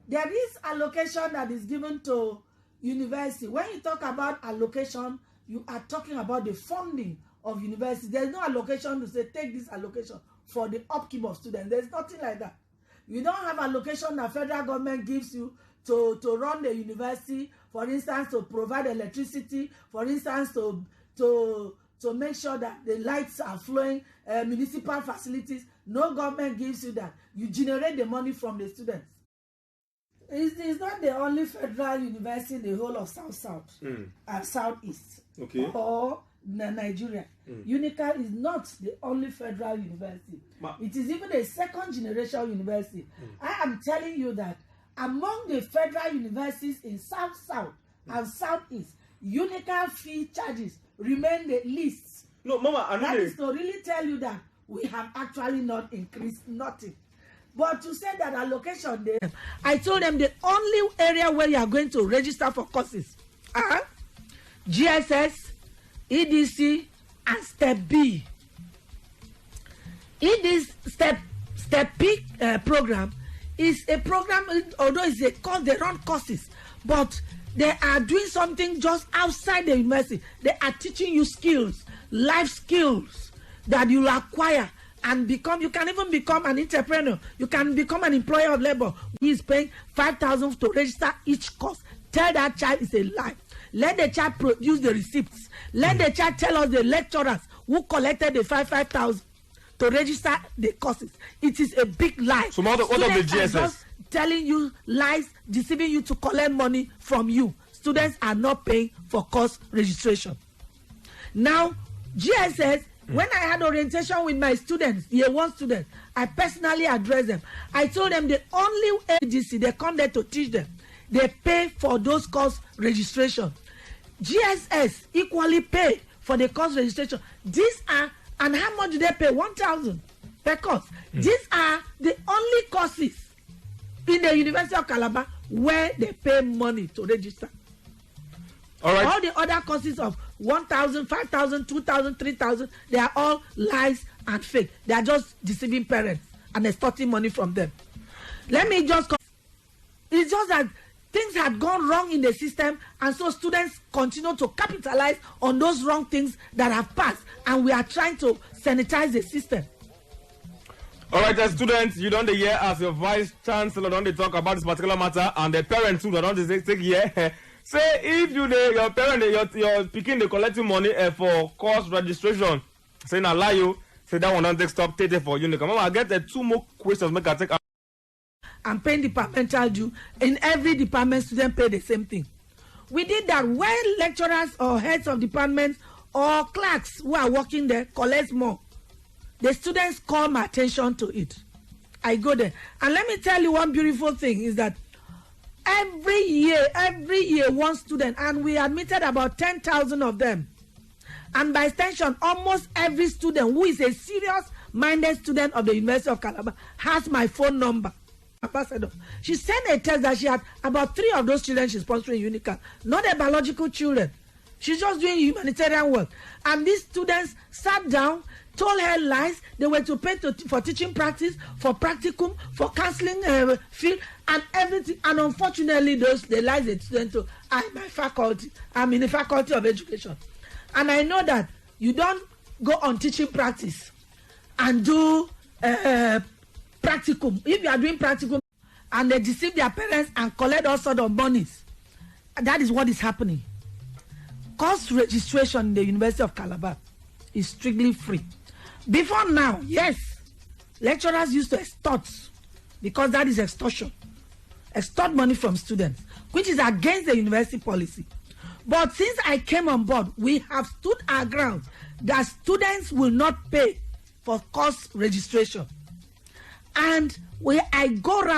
There is allocation that is given to university. When you talk about allocation, you are talking about the funding of university. There's no allocation to say take this allocation for the upkeep of students. There's nothing like that. You don't have allocation that federal government gives you to run the university, for instance, to provide electricity, for instance, to make sure that the lights are flowing, municipal facilities. No government gives you that. You generate the money from the students. It's not the only federal university in the whole of South and Southeast, okay, or Nigeria. Unical is not the only federal university. It is even a second generation university. I am telling you that among the federal universities in South and Southeast, Unical fee charges remain the least. No, Mama, that is to really tell you that we have actually not increased nothing. But to say that allocation there, I told them the only area where you are going to register for courses are GSS, EDC, and Step B. In this Step B program is a program, although it's a course, they run courses, but they are doing something just outside the university. They are teaching you skills, life skills that you acquire and become. You can even become an entrepreneur. You can become an employer of labor. He is paying 5,000 to register each course. Tell that child it's a lie. Let the child produce the receipts. Let the child tell us the lecturers who collected the 5,000 to register the courses. It is a big lie. So what of the GSS? Telling you lies, deceiving you to collect money from you. Students are not paying for course registration. Now, GSS, when I had orientation with my students, year 1 students, I personally addressed them. I told them the only agency they come there to teach them, they pay for those course registration. GSS equally pay for the course registration. These are, and how much do they pay? 1,000 per course. These are the only courses in the University of Calabar where they pay money to register. All right. All the other courses of 1,000, 5,000, 2,000, 3,000, they are all lies and fake. They are just deceiving parents and extorting money from them. Let me just... It's just that things had gone wrong in the system, and so students continue to capitalize on those wrong things that have passed, and we are trying to sanitize the system. All right, students, you don't hear as your Vice Chancellor don't they talk about this particular matter, and the parents too don't they take here. Say if you your parent your picking the collecting money for course registration, say na lie you, say that one don't take stop take for Unical. Mama, I get 2 more questions make I take. And paying departmental due. In every department, students pay the same thing. We did that when lecturers or heads of departments or clerks who are working there collect more. The students call my attention to it. I go there. And let me tell you one beautiful thing is that every year one student, and we admitted about 10,000 of them. And by extension, almost every student who is a serious-minded student of the University of Calabar has my phone number. Ambassador. She sent a text that she had about 3 of those children she's sponsoring Unical, not the biological children. She's just doing humanitarian work. And these students sat down, told her lies. They were to pay for teaching practice, for practicum, for counseling field, and everything. And unfortunately, the lies they students told, I'm in the faculty of education. And I know that you don't go on teaching practice and do practicum. If you are doing practicum and they deceive their parents and collect all sorts of monies, that is what is happening. Course registration in the University of Calabar is strictly free. Before now, yes, lecturers used to extort, because that is extortion. Extort money from students, which is against the university policy. But since I came on board, we have stood our ground that students will not pay for course registration. And I go around